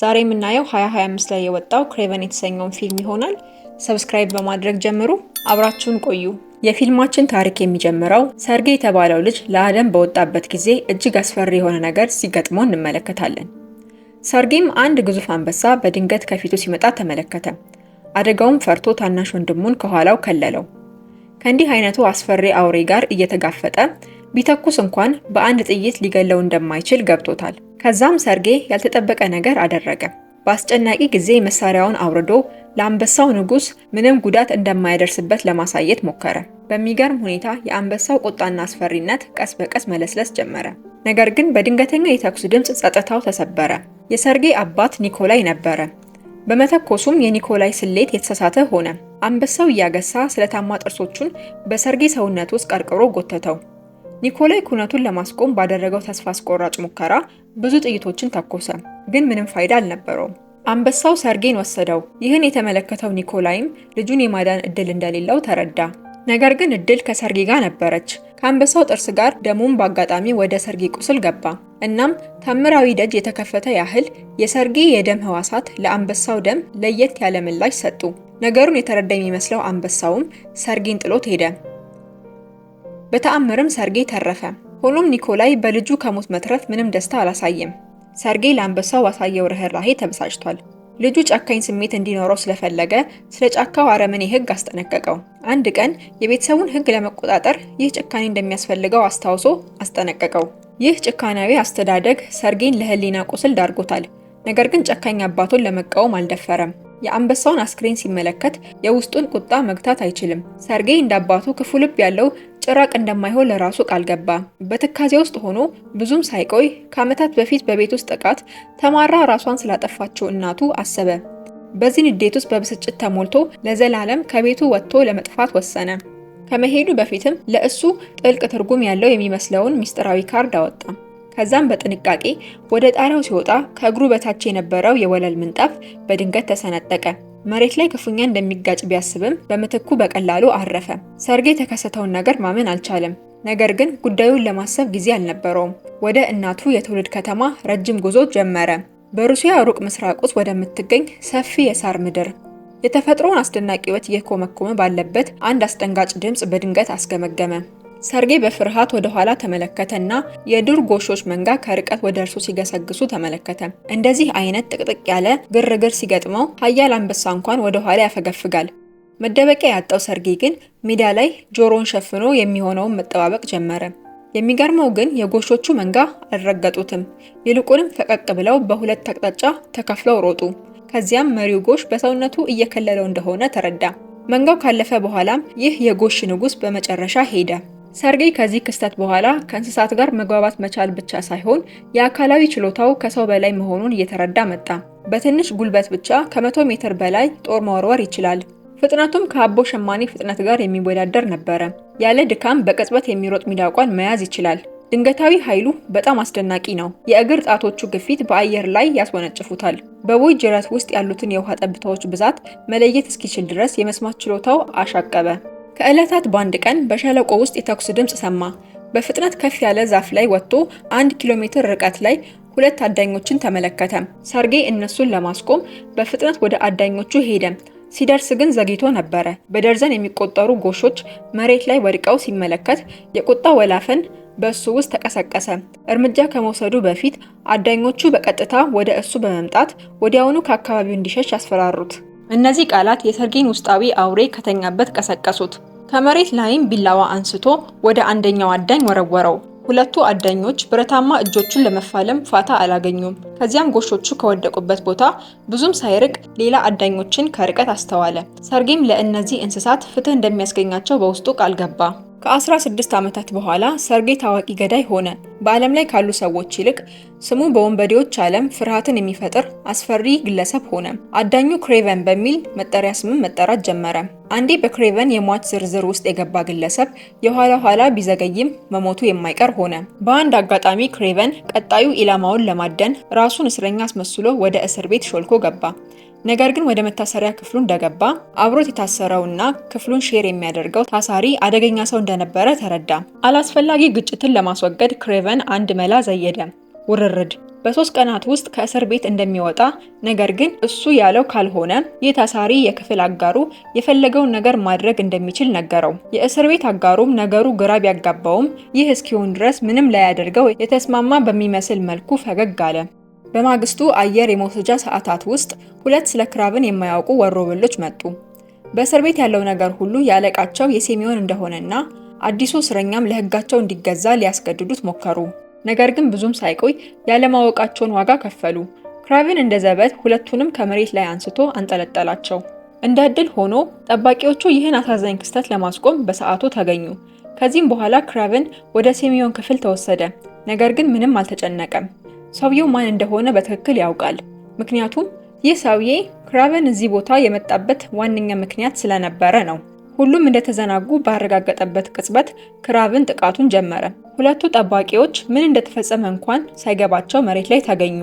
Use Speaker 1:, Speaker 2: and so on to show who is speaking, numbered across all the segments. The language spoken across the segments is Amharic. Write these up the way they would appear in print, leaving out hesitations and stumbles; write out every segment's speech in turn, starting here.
Speaker 1: ዛሬ የምናየው 2025 ላይ የወጣው ክሬቨን የተሰኘውን ፊልም ይሆናል። ሰብስክራይብ በማድረግ ጀምሩ፣ አብራችሁን ቆዩ። የፊልማችን ታሪክ የሚጀምረው ሰርጌ የተባለው ልጅ ለዓለም በወጣበት ጊዜ እጅግ አስፈሪ የሆነ ነገር ሲገጥመው እንመለከታለን። ሰርጌም አንድ ግዙፍ አንበሳ በድንገት ከፊቱ ሲመጣ ተመለከተ። አደጋውም ፈርቶ ታናሽ ወንድሙን ከኋላው ከለለው። ከእንዲህ አይነቱ አስፈሪ አውሬ ጋር እየተጋፈጠ ቢተኩስ እንኳን በአንድ ጥይት ሊገለው እንደማይችል ገብቶታል። ከዛም ሰርጌ ያልተጠበቀ ነገር አደረገ። በአስጨናቂ ጊዜ መሳሪያውን አውርዶ ለአንበሳው ንጉስ ምንም ጉዳት እንደማይደርስበት ለማሳየት ሞከረ። በሚገርም ሁኔታ የአንበሳው ቁጣና አስፈሪነት ቀስ በቀስ መለስለስ ጀመረ። ነገር ግን በድንገተኛ የተኩስ ድምፅ ጸጥታው ተሰበረ። የሰርጌ አባት ኒኮላይ ነበረ። በመተኮሱም የኒኮላይ ስሌት የተሳሳተ ሆነ። አንበሳው እያገሳ ስለታማ ጥርሶቹን በሰርጌ ሰውነት ውስጥ ቀርቅሮ ጎተተው። ኒኮላይ ኩነቱን ለማስቆም ባደረገው ተስፋ አስቆራጭ ሙከራ ብዙ ጥይቶችን ተኮሰ፣ ግን ምንም ፋይዳ አልነበረውም። አንበሳው ሰርጌን ወሰደው። ይህን የተመለከተው ኒኮላይም ልጁን የማዳን እድል እንደሌለው ተረዳ። ነገር ግን እድል ከሰርጌ ጋር ነበረች። ከአንበሳው ጥርስ ጋር ደሙም በአጋጣሚ ወደ ሰርጌ ቁስል ገባ። እናም ታምራዊ ደጅ የተከፈተ ያህል የሰርጌ የደም ህዋሳት ለአንበሳው ደም ለየት ያለ ምላሽ ሰጡ። ነገሩን የተረዳ የሚመስለው አንበሳውም ሰርጌን ጥሎት ሄደ። በተአምርም ሰርጌ ተረፈ። ሆኖም ኒኮላይ በልጁ ከሞት መትረፍ ምንም ደስታ አላሳየም። ሰርጌ ለአንበሳው ባሳየው ርህራሄ ተበሳጭቷል። ልጁ ጨካኝ ስሜት እንዲኖረው ስለፈለገ ስለ ጫካው አረመኔ ህግ አስጠነቀቀው። አንድ ቀን የቤተሰቡን ህግ ለመቆጣጠር ይህ ጭካኔ እንደሚያስፈልገው አስታውሶ አስጠነቀቀው። ይህ ጭካኔያዊ አስተዳደግ ሰርጌን ለህሊና ቁስል ዳርጎታል። ነገር ግን ጨካኝ አባቱን ለመቃወም አልደፈረም። የአንበሳውን አስክሬን ሲመለከት የውስጡን ቁጣ መግታት አይችልም። ሰርጌ እንደ አባቱ ክፉ ልብ ያለው ጭራቅ እንደማይሆን ለራሱ ቃል ገባ። በትካዜ ውስጥ ሆኖ ብዙም ሳይቆይ ከዓመታት በፊት በቤት ውስጥ ጥቃት ተማራ ራሷን ስላጠፋችው እናቱ አሰበ። በዚህ ንዴት ውስጥ በብስጭት ተሞልቶ ለዘላለም ከቤቱ ወጥቶ ለመጥፋት ወሰነ። ከመሄዱ በፊትም ለእሱ ጥልቅ ትርጉም ያለው የሚመስለውን ሚስጥራዊ ካርድ አወጣ። ከዛም በጥንቃቄ ወደ ጣሪያው ሲወጣ ከእግሩ በታች የነበረው የወለል ምንጣፍ በድንገት ተሰነጠቀ። መሬት ላይ ክፉኛ እንደሚጋጭ ቢያስብም በምትኩ በቀላሉ አረፈ። ሰርጌ የተከሰተውን ነገር ማመን አልቻለም። ነገር ግን ጉዳዩን ለማሰብ ጊዜ አልነበረውም። ወደ እናቱ የትውልድ ከተማ ረጅም ጉዞ ጀመረ። በሩሲያ ሩቅ ምስራቅ ውስጥ ወደምትገኝ ሰፊ የሳር ምድር። የተፈጥሮውን አስደናቂ ሕይወት እየኮመኮመ ባለበት አንድ አስደንጋጭ ድምፅ በድንገት አስገመገመ። ሰርጌ በፍርሃት ወደ ኋላ ተመለከተና የዱር ጎሾች መንጋ ከርቀት ወደ እርሱ ሲገሰግሱ ተመለከተ። እንደዚህ አይነት ጥቅጥቅ ያለ ግርግር ሲገጥመው ኃያል አንበሳ እንኳን ወደ ኋላ ያፈገፍጋል። መደበቂያ ያጣው ሰርጌ ግን ሜዳ ላይ ጆሮውን ሸፍኖ የሚሆነውን መጠባበቅ ጀመረ። የሚገርመው ግን የጎሾቹ መንጋ አልረገጡትም። ይልቁንም ፈቀቅ ብለው በሁለት አቅጣጫ ተከፍለው ሮጡ። ከዚያም መሪው ጎሽ በሰውነቱ እየከለለው እንደሆነ ተረዳ። መንጋው ካለፈ በኋላም ይህ የጎሽ ንጉስ በመጨረሻ ሄደ። ሰርጌ ከዚህ ክስተት በኋላ ከእንስሳት ጋር መግባባት መቻል ብቻ ሳይሆን የአካላዊ ችሎታው ከሰው በላይ መሆኑን እየተረዳ መጣ። በትንሽ ጉልበት ብቻ ከ100 ሜትር በላይ ጦር መወርወር ይችላል። ፍጥነቱም ከአቦ ሸማኔ ፍጥነት ጋር የሚወዳደር ነበረ። ያለ ድካም በቅጽበት የሚሮጥ ሚዳቋን መያዝ ይችላል። ድንገታዊ ኃይሉ በጣም አስደናቂ ነው። የእግር ጣቶቹ ግፊት በአየር ላይ ያስወነጭፉታል። በቦይ ጅረት ውስጥ ያሉትን የውሃ ጠብታዎች ብዛት መለየት እስኪችል ድረስ የመስማት ችሎታው አሻቀበ። ከዕለታት በአንድ ቀን በሸለቆ ውስጥ የተኩስ ድምፅ ሰማ። በፍጥነት ከፍ ያለ ዛፍ ላይ ወጥቶ 1 ኪሎ ሜትር ርቀት ላይ ሁለት አዳኞችን ተመለከተ። ሰርጌ እነሱን ለማስቆም በፍጥነት ወደ አዳኞቹ ሄደ። ሲደርስ ግን ዘግይቶ ነበረ። በደርዘን የሚቆጠሩ ጎሾች መሬት ላይ ወድቀው ሲመለከት የቁጣ ወላፈን በእሱ ውስጥ ተቀሰቀሰ። እርምጃ ከመውሰዱ በፊት አዳኞቹ በቀጥታ ወደ እሱ በመምጣት ወዲያውኑ ከአካባቢው እንዲሸሽ ያስፈራሩት። እነዚህ ቃላት የሰርጌን ውስጣዊ አውሬ ከተኛበት ቀሰቀሱት። ከመሬት ላይም ቢላዋ አንስቶ ወደ አንደኛው አዳኝ ወረወረው። ሁለቱ አዳኞች ብረታማ እጆቹን ለመፋለም ፋታ አላገኙም። ከዚያም ጎሾቹ ከወደቁበት ቦታ ብዙም ሳይርቅ ሌላ አዳኞችን ከርቀት አስተዋለ። ሰርጌም ለእነዚህ እንስሳት ፍትህ እንደሚያስገኛቸው በውስጡ ቃል ገባ። ከ16 ዓመታት በኋላ ሰርጌ ታዋቂ ገዳይ ሆነ። በዓለም ላይ ካሉ ሰዎች ይልቅ ስሙ በወንበዴዎች ዓለም ፍርሃትን የሚፈጥር አስፈሪ ግለሰብ ሆነ። አዳኙ ክሬቨን በሚል መጠሪያ ስም መጠራት ጀመረ። አንዴ በክሬቨን የሟች ዝርዝር ውስጥ የገባ ግለሰብ የኋላ ኋላ ቢዘገይም መሞቱ የማይቀር ሆነ። በአንድ አጋጣሚ ክሬቨን ቀጣዩ ኢላማውን ለማደን ራሱን እስረኛ አስመስሎ ወደ እስር ቤት ሾልኮ ገባ። ነገር ግን ወደ መታሰሪያ ክፍሉ እንደገባ አብሮት የታሰረውና ክፍሉን ሼር የሚያደርገው ታሳሪ አደገኛ ሰው እንደነበረ ተረዳ። አላስፈላጊ ግጭትን ለማስወገድ ክሬቨን አንድ መላ ዘየደ። ውርርድ። በ3 ቀናት ውስጥ ከእስር ቤት እንደሚወጣ፣ ነገር ግን እሱ ያለው ካልሆነ ይህ ታሳሪ የክፍል አጋሩ የፈለገውን ነገር ማድረግ እንደሚችል ነገረው። የእስር ቤት አጋሩም ነገሩ ግራ ቢያጋባውም ይህ እስኪሆን ድረስ ምንም ላያደርገው የተስማማ በሚመስል መልኩ ፈገግ አለ። በማግስቱ አየር የመውሰጃ ሰዓታት ውስጥ 2 ስለ ክራቨን የማያውቁ ወሮበሎች መጡ። በእስር ቤት ያለው ነገር ሁሉ ያለቃቸው የሴሚዮን እንደሆነና አዲሱ እስረኛም ለሕጋቸው እንዲገዛ ሊያስገድዱት ሞከሩ። ነገር ግን ብዙም ሳይቆይ ያለማወቃቸውን ዋጋ ከፈሉ። ክራቨን እንደ ዘበት ሁለቱንም ከመሬት ላይ አንስቶ አንጠለጠላቸው። እንደ ዕድል ሆኖ ጠባቂዎቹ ይህን አሳዛኝ ክስተት ለማስቆም በሰዓቱ ተገኙ። ከዚህም በኋላ ክራቨን ወደ ሴሚዮን ክፍል ተወሰደ። ነገር ግን ምንም አልተጨነቀም። ሰውየው ማን እንደሆነ በትክክል ያውቃል። ምክንያቱም ይህ ሰውዬ ክራቨን እዚህ ቦታ የመጣበት ዋነኛ ምክንያት ስለነበረ ነው። ሁሉም እንደተዘናጉ ባረጋገጠበት ቅጽበት ክራቨን ጥቃቱን ጀመረ። ሁለቱ ጠባቂዎች ምን እንደተፈጸመ እንኳን ሳይገባቸው መሬት ላይ ተገኙ።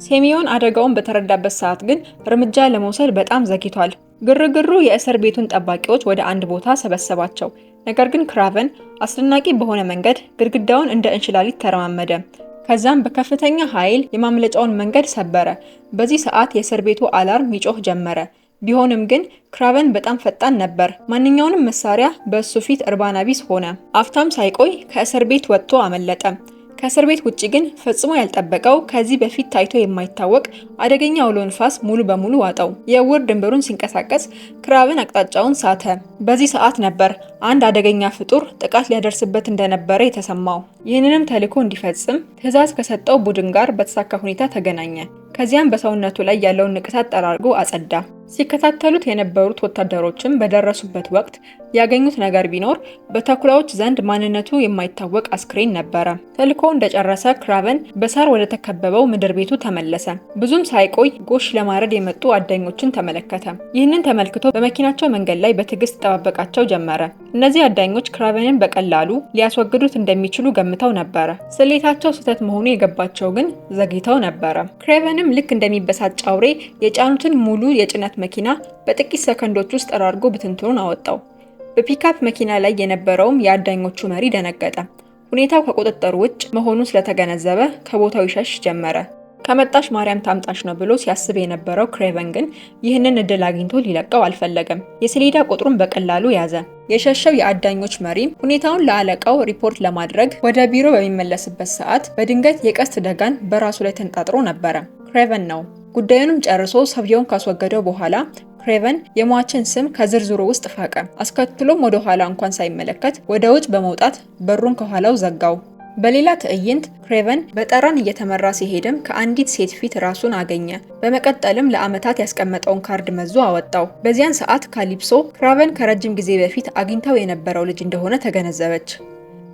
Speaker 1: ሴሚዮን አደጋውን በተረዳበት ሰዓት ግን እርምጃ ለመውሰድ በጣም ዘግይቷል። ግርግሩ የእስር ቤቱን ጠባቂዎች ወደ አንድ ቦታ ሰበሰባቸው። ነገር ግን ክራቨን አስደናቂ በሆነ መንገድ ግድግዳውን እንደ እንሽላሊት ተረማመደ። ከዛም በከፍተኛ ኃይል የማምለጫውን መንገድ ሰበረ። በዚህ ሰዓት የእስር ቤቱ አላርም ይጮህ ጀመረ። ቢሆንም ግን ክራቨን በጣም ፈጣን ነበር። ማንኛውንም መሳሪያ በእሱ ፊት እርባና ቢስ ሆነ። አፍታም ሳይቆይ ከእስር ቤት ወጥቶ አመለጠ። ከእስር ቤት ውጪ ግን ፈጽሞ ያልጠበቀው ከዚህ በፊት ታይቶ የማይታወቅ አደገኛ አውሎ ንፋስ ሙሉ በሙሉ ዋጠው። የዕውር ድንበሩን ሲንቀሳቀስ ክራቨን አቅጣጫውን ሳተ። በዚህ ሰዓት ነበር አንድ አደገኛ ፍጡር ጥቃት ሊያደርስበት እንደነበረ የተሰማው። ይህንንም ተልዕኮ እንዲፈጽም ትዕዛዝ ከሰጠው ቡድን ጋር በተሳካ ሁኔታ ተገናኘ። ከዚያም በሰውነቱ ላይ ያለውን ንቅሳት ጠራርጎ አጸዳ። ሲከታተሉት የነበሩት ወታደሮችም በደረሱበት ወቅት ያገኙት ነገር ቢኖር በተኩላዎች ዘንድ ማንነቱ የማይታወቅ አስክሬን ነበረ። ተልዕኮው እንደጨረሰ ክራቨን በሳር ወደ ተከበበው ምድር ቤቱ ተመለሰ። ብዙም ሳይቆይ ጎሽ ለማረድ የመጡ አዳኞችን ተመለከተ። ይህንን ተመልክቶ በመኪናቸው መንገድ ላይ በትዕግስት ጠባበቃቸው ጀመረ። እነዚህ አዳኞች ክራቨንን በቀላሉ ሊያስወግዱት እንደሚችሉ ገምተው ነበረ። ስሌታቸው ስህተት መሆኑ የገባቸው ግን ዘግይተው ነበረ። ክራቨንም ልክ እንደሚበሳጭ አውሬ የጫኑትን ሙሉ የጭነት መኪና በጥቂት ሰከንዶች ውስጥ ጠራርጎ ብትንትኑን አወጣው። በፒካፕ መኪና ላይ የነበረውም የአዳኞቹ መሪ ደነገጠ። ሁኔታው ከቁጥጥር ውጭ መሆኑን ስለተገነዘበ ከቦታው ይሸሽ ጀመረ። ከመጣሽ ማርያም ታምጣሽ ነው ብሎ ሲያስብ የነበረው ክራቨን ግን ይህንን እድል አግኝቶ ሊለቀው አልፈለገም። የሰሌዳ ቁጥሩን በቀላሉ ያዘ። የሸሸው የአዳኞች መሪም ሁኔታውን ለአለቃው ሪፖርት ለማድረግ ወደ ቢሮ በሚመለስበት ሰዓት በድንገት የቀስት ደጋን በራሱ ላይ ተንጣጥሮ ነበረ። ክራቨን ነው። ጉዳዩንም ጨርሶ ሰውየውን ካስወገደው በኋላ ክራቨን የሟችን ስም ከዝርዝሩ ውስጥ ፋቀ። አስከትሎም ወደ ኋላ እንኳን ሳይመለከት ወደ ውጭ በመውጣት በሩን ከኋላው ዘጋው። በሌላ ትዕይንት ክራቨን በጠረን እየተመራ ሲሄድም ከአንዲት ሴት ፊት ራሱን አገኘ። በመቀጠልም ለዓመታት ያስቀመጠውን ካርድ መዞ አወጣው። በዚያን ሰዓት ካሊፕሶ ክራቨን ከረጅም ጊዜ በፊት አግኝታው የነበረው ልጅ እንደሆነ ተገነዘበች።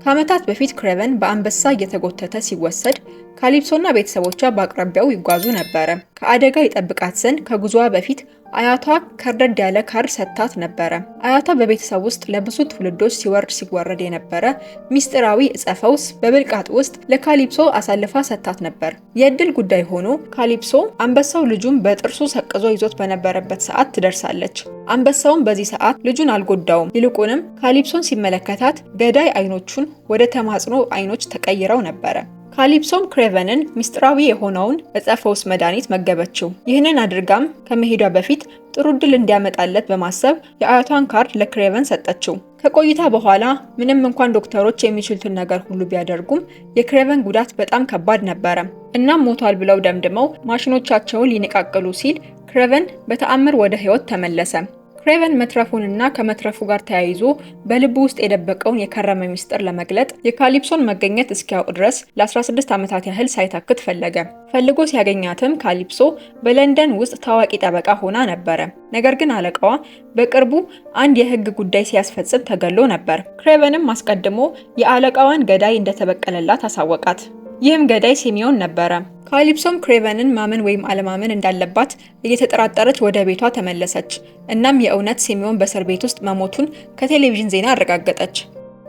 Speaker 1: ከዓመታት በፊት ክራቨን በአንበሳ እየተጎተተ ሲወሰድ ካሊፕሶና ቤተሰቦቿ በአቅራቢያው ይጓዙ ነበረ። ከአደጋ ይጠብቃት ዘንድ ከጉዞዋ በፊት አያቷ ከርደድ ያለ ካርድ ሰጥታት ነበረ። አያቷ በቤተሰብ ውስጥ ለብዙ ትውልዶች ሲወርድ ሲወረድ የነበረ ሚስጥራዊ ዕፀ ፈውስ በብልቃጥ ውስጥ ለካሊፕሶ አሳልፋ ሰጥታት ነበር። የእድል ጉዳይ ሆኖ ካሊፕሶ አንበሳው ልጁን በጥርሱ ሰቅዞ ይዞት በነበረበት ሰዓት ትደርሳለች። አንበሳውም በዚህ ሰዓት ልጁን አልጎዳውም። ይልቁንም ካሊፕሶን ሲመለከታት ገዳይ አይኖቹን ወደ ተማጽኖ አይኖች ተቀይረው ነበረ። ካሊፕሶም ክራቨንን ሚስጥራዊ የሆነውን ዕፀ ፈውስ መድኃኒት መገበችው። ይህንን አድርጋም ከመሄዷ በፊት ጥሩ ዕድል እንዲያመጣለት በማሰብ የአያቷን ካርድ ለክራቨን ሰጠችው። ከቆይታ በኋላ ምንም እንኳን ዶክተሮች የሚችሉትን ነገር ሁሉ ቢያደርጉም የክራቨን ጉዳት በጣም ከባድ ነበረ። እናም ሞቷል ብለው ደምድመው ማሽኖቻቸውን ሊነቃቅሉ ሲል ክራቨን በተአምር ወደ ሕይወት ተመለሰ። ክራቨን መትረፉንና ከመትረፉ ጋር ተያይዞ በልቡ ውስጥ የደበቀውን የከረመ ሚስጥር ለመግለጥ የካሊፕሶን መገኘት እስኪያውቅ ድረስ ለ16 ዓመታት ያህል ሳይታክት ፈለገ። ፈልጎ ሲያገኛትም ካሊፕሶ በለንደን ውስጥ ታዋቂ ጠበቃ ሆና ነበረ። ነገር ግን አለቃዋ በቅርቡ አንድ የሕግ ጉዳይ ሲያስፈጽም ተገሎ ነበር። ክራቨንም አስቀድሞ የአለቃዋን ገዳይ እንደተበቀለላት አሳወቃት። ይህም ገዳይ ሴሚዮን ነበረ። ካሊፕሶም ክራቨንን ማመን ወይም አለማመን እንዳለባት እየተጠራጠረች ወደ ቤቷ ተመለሰች። እናም የእውነት ሴሚዮን በእስር ቤት ውስጥ መሞቱን ከቴሌቪዥን ዜና አረጋገጠች።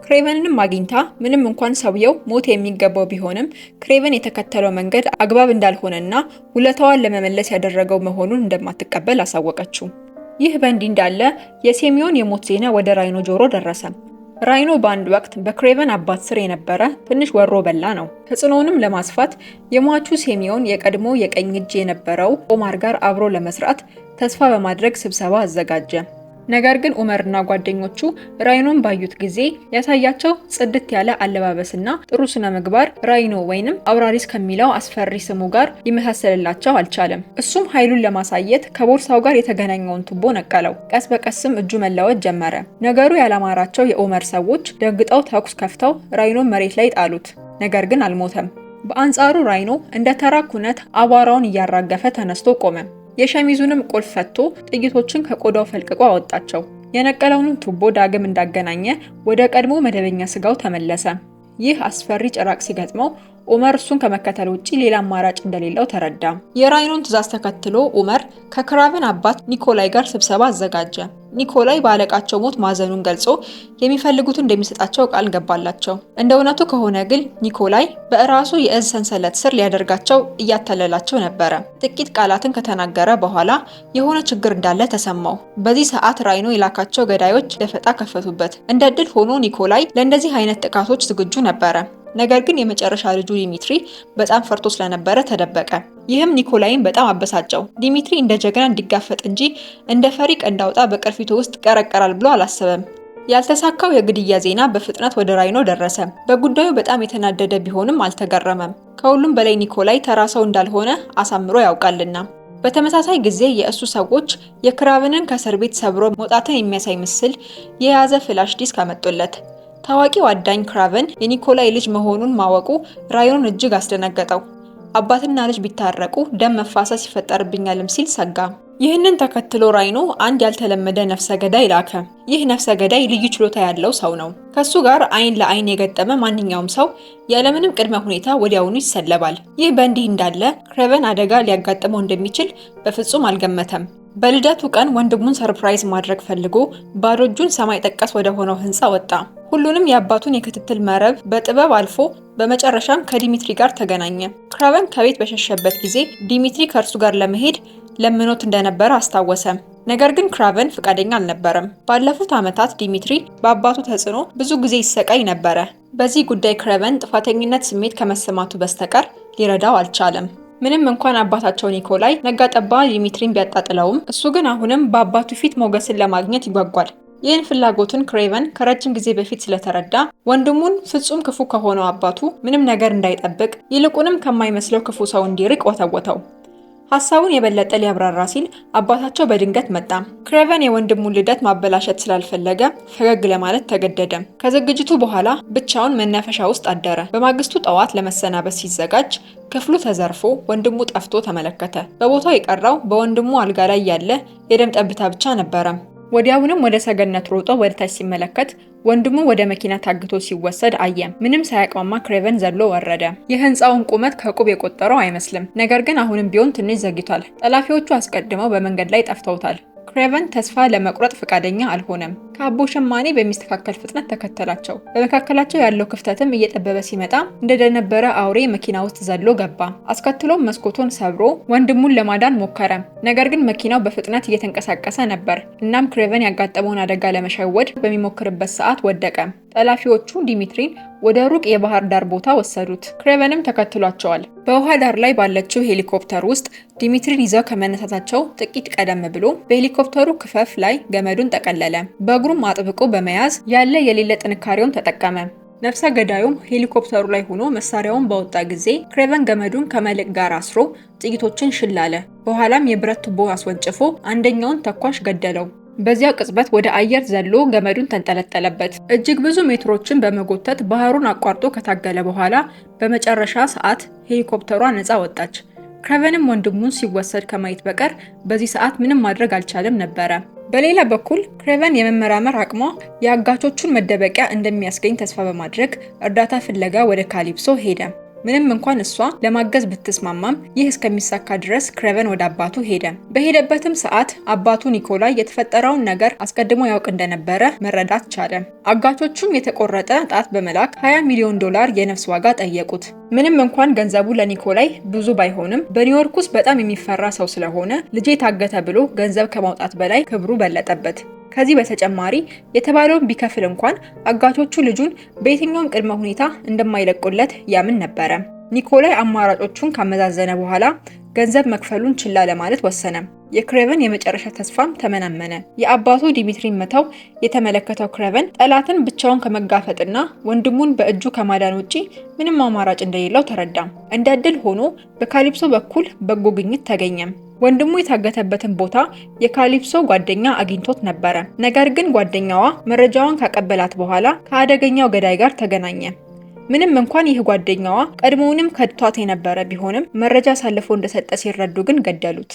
Speaker 1: ክራቨንንም አግኝታ ምንም እንኳን ሰውየው ሞት የሚገባው ቢሆንም ክራቨን የተከተለው መንገድ አግባብ እንዳልሆነና ውለታዋን ለመመለስ ያደረገው መሆኑን እንደማትቀበል አሳወቀችው። ይህ በእንዲህ እንዳለ የሴሚዮን የሞት ዜና ወደ ራይኖ ጆሮ ደረሰ። ራይኖ በአንድ ወቅት በክሬቨን አባት ስር የነበረ ትንሽ ወሮ በላ ነው። ተጽዕኖውንም ለማስፋት የሟቹ ሴሚዮን የቀድሞ የቀኝ እጅ የነበረው ኦማር ጋር አብሮ ለመስራት ተስፋ በማድረግ ስብሰባ አዘጋጀ። ነገር ግን ኡመርና ጓደኞቹ ራይኖን ባዩት ጊዜ ያሳያቸው ጽድት ያለ አለባበስና ጥሩ ስነ ምግባር ራይኖ ወይንም አውራሪስ ከሚለው አስፈሪ ስሙ ጋር ሊመሳሰልላቸው አልቻለም። እሱም ኃይሉን ለማሳየት ከቦርሳው ጋር የተገናኘውን ቱቦ ነቀለው። ቀስ በቀስም እጁ መለወጥ ጀመረ። ነገሩ ያላማራቸው የኡመር ሰዎች ደንግጠው ተኩስ ከፍተው ራይኖን መሬት ላይ ጣሉት። ነገር ግን አልሞተም። በአንጻሩ ራይኖ እንደ ተራ ኩነት አቧራውን እያራገፈ ተነስቶ ቆመ። የሸሚዙንም ቁልፍ ፈቶ ጥይቶችን ከቆዳው ፈልቅቆ አወጣቸው። የነቀለውንም ቱቦ ዳግም እንዳገናኘ ወደ ቀድሞ መደበኛ ስጋው ተመለሰ። ይህ አስፈሪ ጭራቅ ሲገጥመው ኡመር እሱን ከመከተል ውጪ ሌላ አማራጭ እንደሌለው ተረዳ። የራይኖን ትዕዛዝ ተከትሎ ኡመር ከክራቨን አባት ኒኮላይ ጋር ስብሰባ አዘጋጀ። ኒኮላይ በአለቃቸው ሞት ማዘኑን ገልጾ የሚፈልጉትን እንደሚሰጣቸው ቃል ገባላቸው። እንደ እውነቱ ከሆነ ግን ኒኮላይ በራሱ የእዝ ሰንሰለት ስር ሊያደርጋቸው እያታለላቸው ነበረ። ጥቂት ቃላትን ከተናገረ በኋላ የሆነ ችግር እንዳለ ተሰማው። በዚህ ሰዓት ራይኖ የላካቸው ገዳዮች ደፈጣ ከፈቱበት። እንደ ዕድል ሆኖ ኒኮላይ ለእንደዚህ አይነት ጥቃቶች ዝግጁ ነበረ። ነገር ግን የመጨረሻ ልጁ ዲሚትሪ በጣም ፈርቶ ስለነበረ ተደበቀ። ይህም ኒኮላይን በጣም አበሳጨው። ዲሚትሪ እንደ ጀግና እንዲጋፈጥ እንጂ እንደ ፈሪ ቀንዳውጣ በቅርፊቱ ውስጥ ይቀረቀራል ብሎ አላሰበም። ያልተሳካው የግድያ ዜና በፍጥነት ወደ ራይኖ ደረሰ። በጉዳዩ በጣም የተናደደ ቢሆንም አልተገረመም። ከሁሉም በላይ ኒኮላይ ተራ ሰው እንዳልሆነ አሳምሮ ያውቃልና። በተመሳሳይ ጊዜ የእሱ ሰዎች የክራቨንን ከእስር ቤት ሰብሮ መውጣትን የሚያሳይ ምስል የያዘ ፍላሽ ዲስክ አመጡለት። ታዋቂው አዳኝ ክራቨን የኒኮላይ ልጅ መሆኑን ማወቁ ራይኖን እጅግ አስደነገጠው። አባትና ልጅ ቢታረቁ ደም መፋሰስ ይፈጠርብኛልም ሲል ሰጋ። ይህንን ተከትሎ ራይኖ አንድ ያልተለመደ ነፍሰ ገዳይ ላከ። ይህ ነፍሰ ገዳይ ልዩ ችሎታ ያለው ሰው ነው። ከሱ ጋር አይን ለአይን የገጠመ ማንኛውም ሰው ያለምንም ቅድመ ሁኔታ ወዲያውኑ ይሰለባል። ይህ በእንዲህ እንዳለ ክራቨን አደጋ ሊያጋጥመው እንደሚችል በፍጹም አልገመተም። በልደቱ ቀን ወንድሙን ሰርፕራይዝ ማድረግ ፈልጎ ባዶ እጁን ሰማይ ጠቀስ ወደ ሆነው ህንፃ ወጣ። ሁሉንም የአባቱን የክትትል መረብ በጥበብ አልፎ በመጨረሻም ከዲሚትሪ ጋር ተገናኘ። ክራቨን ከቤት በሸሸበት ጊዜ ዲሚትሪ ከእርሱ ጋር ለመሄድ ለምኖት እንደነበረ አስታወሰ። ነገር ግን ክራቨን ፈቃደኛ አልነበረም። ባለፉት ዓመታት ዲሚትሪ በአባቱ ተጽዕኖ ብዙ ጊዜ ይሰቃይ ነበረ። በዚህ ጉዳይ ክራቨን ጥፋተኝነት ስሜት ከመሰማቱ በስተቀር ሊረዳው አልቻለም። ምንም እንኳን አባታቸው ኒኮላይ ነጋጠባ ዲሚትሪን ቢያጣጥለውም እሱ ግን አሁንም በአባቱ ፊት ሞገስን ለማግኘት ይጓጓል። ይህን ፍላጎቱን ክራቨን ከረጅም ጊዜ በፊት ስለተረዳ ወንድሙን ፍጹም ክፉ ከሆነው አባቱ ምንም ነገር እንዳይጠብቅ ይልቁንም ከማይመስለው ክፉ ሰው እንዲርቅ ወተወተው። ሐሳቡን የበለጠ ሊያብራራ ሲል አባታቸው በድንገት መጣ። ክራቨን የወንድሙን ልደት ማበላሸት ስላልፈለገ ፈገግ ለማለት ተገደደ። ከዝግጅቱ በኋላ ብቻውን መናፈሻ ውስጥ አደረ። በማግስቱ ጠዋት ለመሰናበት ሲዘጋጅ ክፍሉ ተዘርፎ ወንድሙ ጠፍቶ ተመለከተ። በቦታው የቀረው በወንድሙ አልጋ ላይ ያለ የደም ጠብታ ብቻ ነበረ። ወዲያውንም ወደ ሰገነት ሮጦ ወደ ታች ሲመለከት ወንድሙ ወደ መኪና ታግቶ ሲወሰድ አየ። ምንም ሳያቅማማ ክራቨን ዘሎ ወረደ። የህንፃውን ቁመት ከቁብ የቆጠረው አይመስልም። ነገር ግን አሁንም ቢሆን ትንሽ ዘግይቷል። ጠላፊዎቹ አስቀድመው በመንገድ ላይ ጠፍተውታል። ክራቨን ተስፋ ለመቁረጥ ፈቃደኛ አልሆነም። ከአቦ ሸማኔ በሚስተካከል ፍጥነት ተከተላቸው። በመካከላቸው ያለው ክፍተትም እየጠበበ ሲመጣ እንደደነበረ አውሬ መኪና ውስጥ ዘሎ ገባ። አስከትሎም መስኮቱን ሰብሮ ወንድሙን ለማዳን ሞከረ። ነገር ግን መኪናው በፍጥነት እየተንቀሳቀሰ ነበር። እናም ክራቨን ያጋጠመውን አደጋ ለመሸወድ በሚሞክርበት ሰዓት ወደቀ። ጠላፊዎቹ ዲሚትሪን ወደ ሩቅ የባህር ዳር ቦታ ወሰዱት። ክራቨንም ተከትሏቸዋል። በውሃ ዳር ላይ ባለችው ሄሊኮፕተር ውስጥ ዲሚትሪን ይዘው ከመነሳታቸው ጥቂት ቀደም ብሎ በሄሊኮፕተሩ ክፈፍ ላይ ገመዱን ጠቀለለ። በእግሩም አጥብቆ በመያዝ ያለ የሌለ ጥንካሬውን ተጠቀመ። ነፍሰ ገዳዩም ሄሊኮፕተሩ ላይ ሆኖ መሳሪያውን ባወጣ ጊዜ ክራቨን ገመዱን ከመልክ ጋር አስሮ ጥይቶችን ሽላለ። በኋላም የብረት ቱቦ አስወንጭፎ አንደኛውን ተኳሽ ገደለው። በዚያ ቅጽበት ወደ አየር ዘሎ ገመዱን ተንጠለጠለበት። እጅግ ብዙ ሜትሮችን በመጎተት ባህሩን አቋርጦ ከታገለ በኋላ በመጨረሻ ሰዓት ሄሊኮፕተሯ ነፃ ወጣች። ክራቨንም ወንድሙን ሲወሰድ ከማየት በቀር በዚህ ሰዓት ምንም ማድረግ አልቻለም ነበረ። በሌላ በኩል ክራቨን የመመራመር አቅሟ የአጋቾቹን መደበቂያ እንደሚያስገኝ ተስፋ በማድረግ እርዳታ ፍለጋ ወደ ካሊፕሶ ሄደ። ምንም እንኳን እሷ ለማገዝ ብትስማማም ይህ እስከሚሳካ ድረስ ክራቨን ወደ አባቱ ሄደ። በሄደበትም ሰዓት አባቱ ኒኮላይ የተፈጠረውን ነገር አስቀድሞ ያውቅ እንደነበረ መረዳት ቻለ። አጋቾቹም የተቆረጠ ጣት በመላክ $20 ሚሊዮን የነፍስ ዋጋ ጠየቁት። ምንም እንኳን ገንዘቡ ለኒኮላይ ብዙ ባይሆንም በኒውዮርክ ውስጥ በጣም የሚፈራ ሰው ስለሆነ ልጄ ታገተ ብሎ ገንዘብ ከማውጣት በላይ ክብሩ በለጠበት። ከዚህ በተጨማሪ የተባለውን ቢከፍል እንኳን አጋቾቹ ልጁን በየትኛውም ቅድመ ሁኔታ እንደማይለቁለት ያምን ነበረ። ኒኮላይ አማራጮቹን ካመዛዘነ በኋላ ገንዘብ መክፈሉን ችላ ለማለት ወሰነ። የክሬቨን የመጨረሻ ተስፋም ተመናመነ። የአባቱ ዲሚትሪን መተው የተመለከተው ክሬቨን ጠላትን ብቻውን ከመጋፈጥና ወንድሙን በእጁ ከማዳን ውጪ ምንም አማራጭ እንደሌለው ተረዳ። እንደ ዕድል ሆኖ በካሊፕሶ በኩል በጎ ግኝት ተገኘ። ወንድሙ የታገተበትን ቦታ የካሊፕሶ ጓደኛ አግኝቶት ነበረ። ነገር ግን ጓደኛዋ መረጃዋን ካቀበላት በኋላ ከአደገኛው ገዳይ ጋር ተገናኘ። ምንም እንኳን ይህ ጓደኛዋ ቀድሞውንም ከድቷት የነበረ ቢሆንም መረጃ አሳልፎ እንደሰጠ ሲረዱ ግን ገደሉት።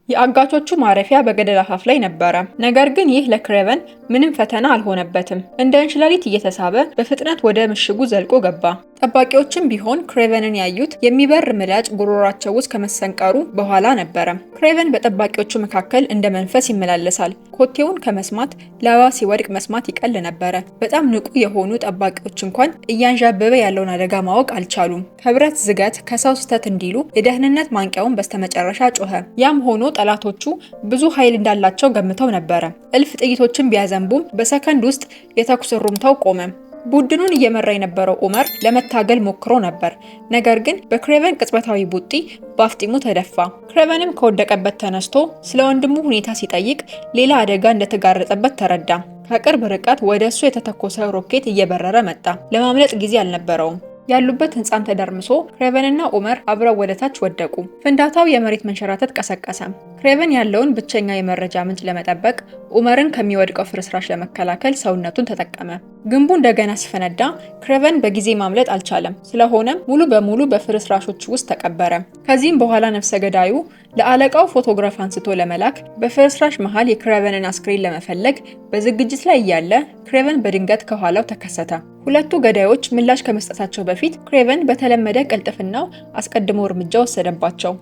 Speaker 1: የአጋቾቹ ማረፊያ በገደል አፋፍ ላይ ነበረ። ነገር ግን ይህ ለክሬቨን ምንም ፈተና አልሆነበትም። እንደ እንሽላሊት እየተሳበ በፍጥነት ወደ ምሽጉ ዘልቆ ገባ። ጠባቂዎችም ቢሆን ክሬቨንን ያዩት የሚበር ምላጭ ጉሮሯቸው ውስጥ ከመሰንቀሩ በኋላ ነበረ። ክሬቨን በጠባቂዎቹ መካከል እንደ መንፈስ ይመላለሳል። ኮቴውን ከመስማት ላባ ሲወድቅ መስማት ይቀል ነበረ። በጣም ንቁ የሆኑ ጠባቂዎች እንኳን እያንዣበበ ያለውን አደጋ ማወቅ አልቻሉም። ከብረት ዝገት ከሰው ስህተት እንዲሉ የደህንነት ማንቂያውን በስተመጨረሻ ጮኸ። ያም ሆኖ ጠላቶቹ ብዙ ኃይል እንዳላቸው ገምተው ነበረ። እልፍ ጥይቶችን ቢያዘንቡም በሰከንድ ውስጥ የተኩስ ሩምታው ቆመ። ቡድኑን እየመራ የነበረው ኡመር ለመታገል ሞክሮ ነበር። ነገር ግን በክሬቨን ቅጽበታዊ ቡጢ በአፍጢሙ ተደፋ። ክሬቨንም ከወደቀበት ተነስቶ ስለ ወንድሙ ሁኔታ ሲጠይቅ ሌላ አደጋ እንደተጋረጠበት ተረዳ። ከቅርብ ርቀት ወደ እሱ የተተኮሰ ሮኬት እየበረረ መጣ። ለማምለጥ ጊዜ አልነበረውም። ያሉበት ህንጻም ተደርምሶ ክሬቨንና ኡመር አብረው ወደ ታች ወደቁ። ፍንዳታው የመሬት መንሸራተት ቀሰቀሰ። ክሬቨን ያለውን ብቸኛ የመረጃ ምንጭ ለመጠበቅ ኡመርን ከሚወድቀው ፍርስራሽ ለመከላከል ሰውነቱን ተጠቀመ። ግንቡ እንደገና ሲፈነዳ ክሬቨን በጊዜ ማምለጥ አልቻለም። ስለሆነም ሙሉ በሙሉ በፍርስራሾቹ ውስጥ ተቀበረ። ከዚህም በኋላ ነፍሰ ገዳዩ ለአለቃው ፎቶግራፍ አንስቶ ለመላክ በፍርስራሽ መሃል የክሬቨንን አስክሬን ለመፈለግ በዝግጅት ላይ እያለ ክሬቨን በድንገት ከኋላው ተከሰተ። ሁለቱ ገዳዮች ምላሽ ከመስጠታቸው በፊት ክሬቨን በተለመደ ቅልጥፍናው አስቀድሞ እርምጃ ወሰደባቸው።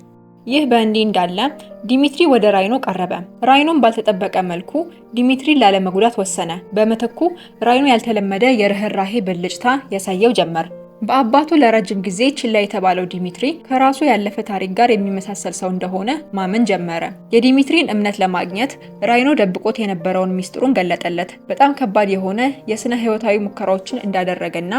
Speaker 1: ይህ በእንዲህ እንዳለ ዲሚትሪ ወደ ራይኖ ቀረበ። ራይኖም ባልተጠበቀ መልኩ ዲሚትሪን ላለመጉዳት ወሰነ። በምትኩ ራይኖ ያልተለመደ የርህራሄ ብልጭታ ያሳየው ጀመር። በአባቱ ለረጅም ጊዜ ችላ የተባለው ዲሚትሪ ከራሱ ያለፈ ታሪክ ጋር የሚመሳሰል ሰው እንደሆነ ማመን ጀመረ። የዲሚትሪን እምነት ለማግኘት ራይኖ ደብቆት የነበረውን ሚስጥሩን ገለጠለት። በጣም ከባድ የሆነ የስነ ህይወታዊ ሙከራዎችን እንዳደረገና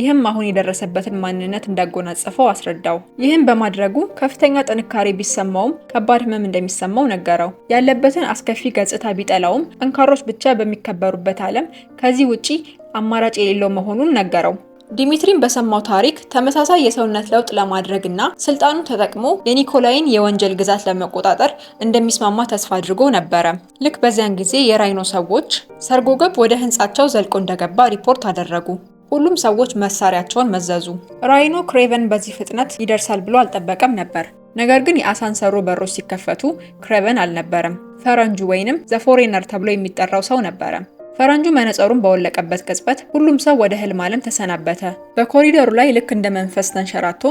Speaker 1: ይህም አሁን የደረሰበትን ማንነት እንዳጎናጸፈው አስረዳው። ይህም በማድረጉ ከፍተኛ ጥንካሬ ቢሰማውም ከባድ ህመም እንደሚሰማው ነገረው። ያለበትን አስከፊ ገጽታ ቢጠላውም ጠንካሮች ብቻ በሚከበሩበት ዓለም ከዚህ ውጪ አማራጭ የሌለው መሆኑን ነገረው። ዲሚትሪን በሰማው ታሪክ ተመሳሳይ የሰውነት ለውጥ ለማድረግና ስልጣኑን ተጠቅሞ የኒኮላይን የወንጀል ግዛት ለመቆጣጠር እንደሚስማማ ተስፋ አድርጎ ነበረ። ልክ በዚያን ጊዜ የራይኖ ሰዎች ሰርጎ ገብ ወደ ህንጻቸው ዘልቆ እንደገባ ሪፖርት አደረጉ። ሁሉም ሰዎች መሳሪያቸውን መዘዙ። ራይኖ ክሬቨን በዚህ ፍጥነት ይደርሳል ብሎ አልጠበቀም ነበር። ነገር ግን የአሳንሰሩ በሮች ሲከፈቱ ክሬቨን አልነበረም። ፈረንጁ ወይንም ዘፎሬነር ተብሎ የሚጠራው ሰው ነበረ። ፈረንጁ መነጽሩን በወለቀበት ቅጽበት ሁሉም ሰው ወደ ህልም ዓለም ተሰናበተ። በኮሪደሩ ላይ ልክ እንደ መንፈስ ተንሸራቶ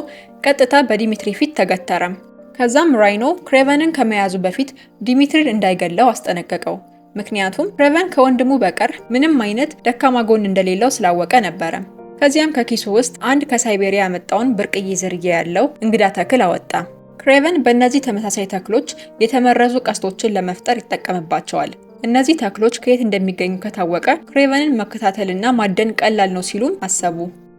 Speaker 1: ቀጥታ በዲሚትሪ ፊት ተገተረ። ከዛም ራይኖ ክሬቨንን ከመያዙ በፊት ዲሚትሪን እንዳይገለው አስጠነቀቀው። ምክንያቱም ክሬቨን ከወንድሙ በቀር ምንም አይነት ደካማ ጎን እንደሌለው ስላወቀ ነበረ። ከዚያም ከኪሱ ውስጥ አንድ ከሳይቤሪያ ያመጣውን ብርቅዬ ዝርያ ያለው እንግዳ ተክል አወጣ። ክሬቨን በእነዚህ ተመሳሳይ ተክሎች የተመረዙ ቀስቶችን ለመፍጠር ይጠቀምባቸዋል። እነዚህ ተክሎች ከየት እንደሚገኙ ከታወቀ ክሬቨንን መከታተልና ማደን ቀላል ነው ሲሉም አሰቡ።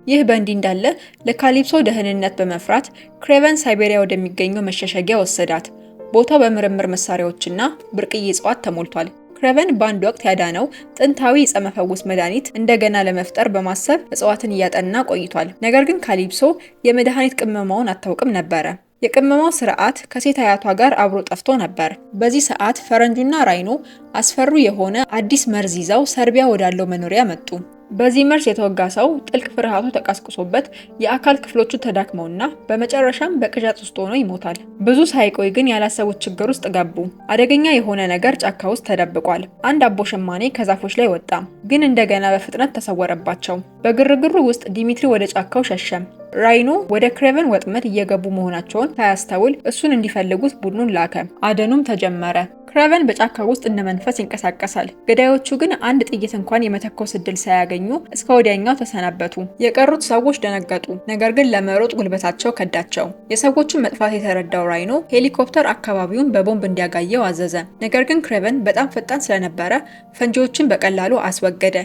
Speaker 1: ይህ በእንዲህ እንዳለ ለካሊፕሶ ደህንነት በመፍራት ክሬቨን ሳይቤሪያ ወደሚገኘው መሸሸጊያ ወሰዳት። ቦታው በምርምር መሳሪያዎችና ብርቅዬ እጽዋት ተሞልቷል። ክሬቨን በአንድ ወቅት ያዳነው ጥንታዊ ዕፀ መፈውስ መድኃኒት እንደገና ለመፍጠር በማሰብ እጽዋትን እያጠና ቆይቷል። ነገር ግን ካሊፕሶ የመድኃኒት ቅመማውን አታውቅም ነበረ። የቅመማው ስርዓት ከሴት አያቷ ጋር አብሮ ጠፍቶ ነበር። በዚህ ሰዓት ፈረንጁና ራይኖ አስፈሩ የሆነ አዲስ መርዝ ይዘው ሰርቢያ ወዳለው መኖሪያ መጡ። በዚህ መርዝ የተወጋ ሰው ጥልቅ ፍርሃቱ ተቀስቅሶበት የአካል ክፍሎቹ ተዳክመውና በመጨረሻም በቅዠት ውስጥ ሆኖ ይሞታል። ብዙ ሳይቆይ ግን ያላሰቡት ችግር ውስጥ ገቡ። አደገኛ የሆነ ነገር ጫካ ውስጥ ተደብቋል። አንድ አቦ ሸማኔ ከዛፎች ላይ ወጣ፣ ግን እንደገና በፍጥነት ተሰወረባቸው። በግርግሩ ውስጥ ዲሚትሪ ወደ ጫካው ሸሸም። ራይኖ ወደ ክሬቨን ወጥመድ እየገቡ መሆናቸውን ሳያስተውል እሱን እንዲፈልጉት ቡድኑን ላከ። አደኑም ተጀመረ። ክሬቨን በጫካ ውስጥ እንደ መንፈስ ይንቀሳቀሳል። ገዳዮቹ ግን አንድ ጥይት እንኳን የመተኮስ እድል ሳያገኙ እስከ ወዲያኛው ተሰናበቱ። የቀሩት ሰዎች ደነገጡ፣ ነገር ግን ለመሮጥ ጉልበታቸው ከዳቸው። የሰዎቹን መጥፋት የተረዳው ራይኖ ሄሊኮፕተር አካባቢውን በቦምብ እንዲያጋየው አዘዘ። ነገር ግን ክሬቨን በጣም ፈጣን ስለነበረ ፈንጂዎችን በቀላሉ አስወገደ።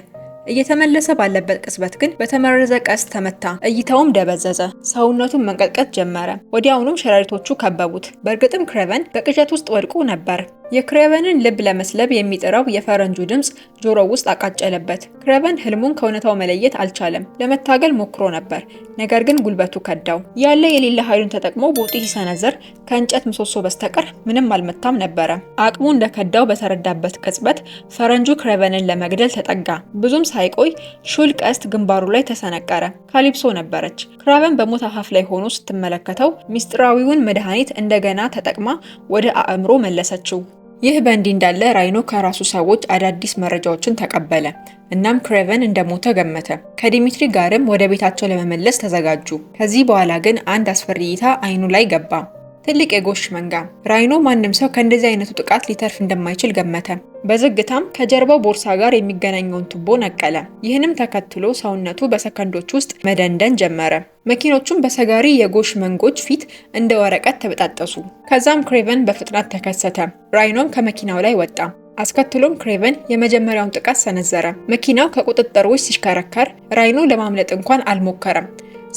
Speaker 1: እየተመለሰ ባለበት ቅጽበት ግን በተመረዘ ቀስት ተመታ። እይታውም ደበዘዘ። ሰውነቱን መንቀጥቀጥ ጀመረ። ወዲያውኑም ሸረሪቶቹ ከበቡት። በእርግጥም ክሬቨን በቅዠት ውስጥ ወድቆ ነበር። የክሬቨንን ልብ ለመስለብ የሚጥረው የፈረንጁ ድምፅ ጆሮ ውስጥ አቃጨለበት። ክሬቨን ህልሙን ከእውነታው መለየት አልቻለም። ለመታገል ሞክሮ ነበር፣ ነገር ግን ጉልበቱ ከዳው። ያለ የሌለ ኃይሉን ተጠቅሞ ቡጢ ሲሰነዝር ከእንጨት ምሰሶ በስተቀር ምንም አልመታም ነበረ። አቅሙ እንደከዳው በተረዳበት ቅጽበት ፈረንጁ ክሬቨንን ለመግደል ተጠጋ። ብዙም ሳይቆይ ሹል ቀስት ግንባሩ ላይ ተሰነቀረ። ካሊፕሶ ነበረች። ክሬቨን በሞት አፋፍ ላይ ሆኖ ስትመለከተው ሚስጥራዊውን መድኃኒት እንደገና ተጠቅማ ወደ አእምሮ መለሰችው። ይህ በእንዲህ እንዳለ ራይኖ ከራሱ ሰዎች አዳዲስ መረጃዎችን ተቀበለ። እናም ክሬቨን እንደሞተ ገመተ። ከዲሚትሪ ጋርም ወደ ቤታቸው ለመመለስ ተዘጋጁ። ከዚህ በኋላ ግን አንድ አስፈሪ እይታ አይኑ ላይ ገባ። ትልቅ የጎሽ መንጋ። ራይኖ ማንም ሰው ከእንደዚህ አይነቱ ጥቃት ሊተርፍ እንደማይችል ገመተ። በዝግታም ከጀርባው ቦርሳ ጋር የሚገናኘውን ቱቦ ነቀለ። ይህንም ተከትሎ ሰውነቱ በሰከንዶች ውስጥ መደንደን ጀመረ። መኪኖቹም በሰጋሪ የጎሽ መንጎች ፊት እንደ ወረቀት ተበጣጠሱ። ከዛም ክሬቨን በፍጥነት ተከሰተ። ራይኖም ከመኪናው ላይ ወጣ። አስከትሎም ክሬቨን የመጀመሪያውን ጥቃት ሰነዘረ። መኪናው ከቁጥጥር ውጭ ሲሽከረከር ራይኖ ለማምለጥ እንኳን አልሞከረም።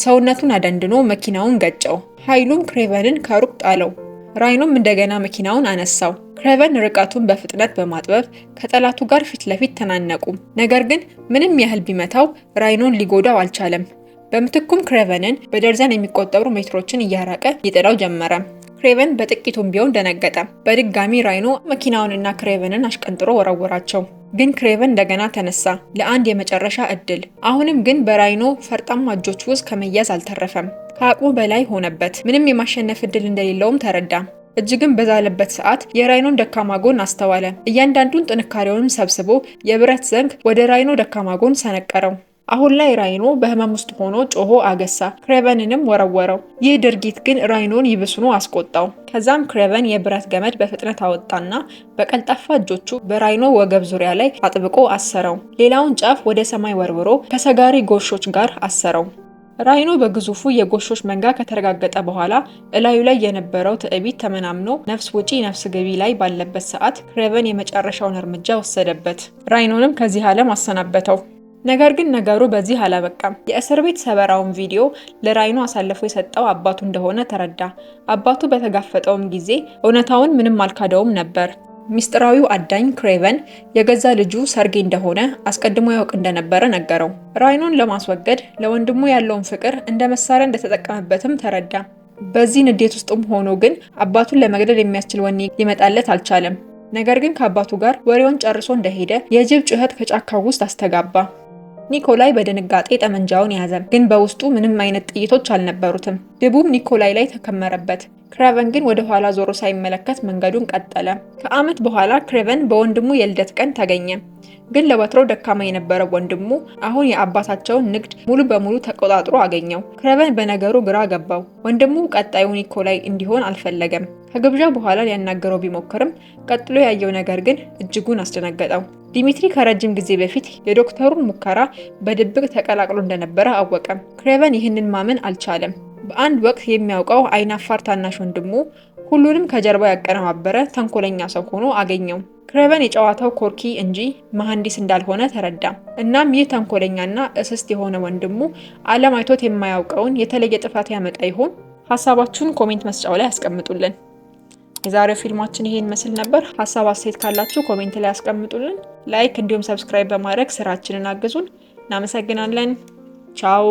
Speaker 1: ሰውነቱን አደንድኖ መኪናውን ገጨው። ኃይሉም ክሬቨንን ከሩቅ ጣለው። ራይኖም እንደገና መኪናውን አነሳው። ክሬቨን ርቀቱን በፍጥነት በማጥበብ ከጠላቱ ጋር ፊት ለፊት ተናነቁ። ነገር ግን ምንም ያህል ቢመታው ራይኖን ሊጎዳው አልቻለም። በምትኩም ክሬቨንን በደርዘን የሚቆጠሩ ሜትሮችን እያራቀ ይጥለው ጀመረ። ክሬቨን በጥቂቱም ቢሆን ደነገጠ። በድጋሚ ራይኖ መኪናውንና ክሬቨንን አሽቀንጥሮ ወረወራቸው። ግን ክሬቨን እንደገና ተነሳ ለአንድ የመጨረሻ እድል። አሁንም ግን በራይኖ ፈርጣማ እጆች ውስጥ ከመያዝ አልተረፈም። ከአቅሙ በላይ ሆነበት። ምንም የማሸነፍ እድል እንደሌለውም ተረዳ። እጅግም በዛለበት ሰዓት የራይኖን ደካማ ጎን አስተዋለ። እያንዳንዱን ጥንካሬውንም ሰብስቦ የብረት ዘንግ ወደ ራይኖ ደካማ ጎን ሰነቀረው። አሁን ላይ ራይኖ በህመም ውስጥ ሆኖ ጮሆ አገሳ። ክሬቨንንም ወረወረው። ይህ ድርጊት ግን ራይኖን ይብስኑ አስቆጣው። ከዛም ክሬቨን የብረት ገመድ በፍጥነት አወጣና በቀልጣፋ እጆቹ በራይኖ ወገብ ዙሪያ ላይ አጥብቆ አሰረው። ሌላውን ጫፍ ወደ ሰማይ ወርውሮ ከሰጋሪ ጎሾች ጋር አሰረው። ራይኖ በግዙፉ የጎሾች መንጋ ከተረጋገጠ በኋላ እላዩ ላይ የነበረው ትዕቢት ተመናምኖ ነፍስ ውጪ ነፍስ ገቢ ላይ ባለበት ሰዓት ክሬቨን የመጨረሻውን እርምጃ ወሰደበት። ራይኖንም ከዚህ ዓለም አሰናበተው። ነገር ግን ነገሩ በዚህ አላበቃም። የእስር ቤት ሰበራውን ቪዲዮ ለራይኖ አሳልፎ የሰጠው አባቱ እንደሆነ ተረዳ። አባቱ በተጋፈጠውም ጊዜ እውነታውን ምንም አልካደውም ነበር። ሚስጥራዊው አዳኝ ክሬቨን የገዛ ልጁ ሰርጌ እንደሆነ አስቀድሞ ያውቅ እንደነበረ ነገረው። ራይኖን ለማስወገድ ለወንድሙ ያለውን ፍቅር እንደ መሳሪያ እንደተጠቀመበትም ተረዳ። በዚህ ንዴት ውስጥም ሆኖ ግን አባቱን ለመግደል የሚያስችል ወኔ ሊመጣለት አልቻለም። ነገር ግን ከአባቱ ጋር ወሬውን ጨርሶ እንደሄደ የጅብ ጩኸት ከጫካው ውስጥ አስተጋባ። ኒኮላይ በድንጋጤ ጠመንጃውን ያዘ፣ ግን በውስጡ ምንም አይነት ጥይቶች አልነበሩትም። ድቡም ኒኮላይ ላይ ተከመረበት። ክሬቨን ግን ወደ ኋላ ዞሮ ሳይመለከት መንገዱን ቀጠለ። ከዓመት በኋላ ክሬቨን በወንድሙ የልደት ቀን ተገኘ። ግን ለወትሮ ደካማ የነበረው ወንድሙ አሁን የአባታቸውን ንግድ ሙሉ በሙሉ ተቆጣጥሮ አገኘው። ክሬቨን በነገሩ ግራ ገባው። ወንድሙ ቀጣዩ ኒኮላይ እንዲሆን አልፈለገም። ከግብዣ በኋላ ሊያናገረው ቢሞክርም ቀጥሎ ያየው ነገር ግን እጅጉን አስደነገጠው። ዲሚትሪ ከረጅም ጊዜ በፊት የዶክተሩን ሙከራ በድብቅ ተቀላቅሎ እንደነበረ አወቀ። ክሬቨን ይህንን ማመን አልቻለም። በአንድ ወቅት የሚያውቀው አይናፋር ታናሽ ወንድሙ ሁሉንም ከጀርባው ያቀነባበረ ተንኮለኛ ሰው ሆኖ አገኘው። ክሬቨን የጨዋታው ኮርኪ እንጂ መሐንዲስ እንዳልሆነ ተረዳ። እናም ይህ ተንኮለኛና እስስት የሆነ ወንድሙ ዓለም አይቶት የማያውቀውን የተለየ ጥፋት ያመጣ ይሆን? ሀሳባችሁን ኮሜንት መስጫው ላይ አስቀምጡልን። የዛሬው ፊልማችን ይሄን መስል ነበር። ሀሳብ አስተያየት ካላችሁ ኮሜንት ላይ አስቀምጡልን። ላይክ እንዲሁም ሰብስክራይብ በማድረግ ስራችንን አግዙን። እናመሰግናለን። ቻው።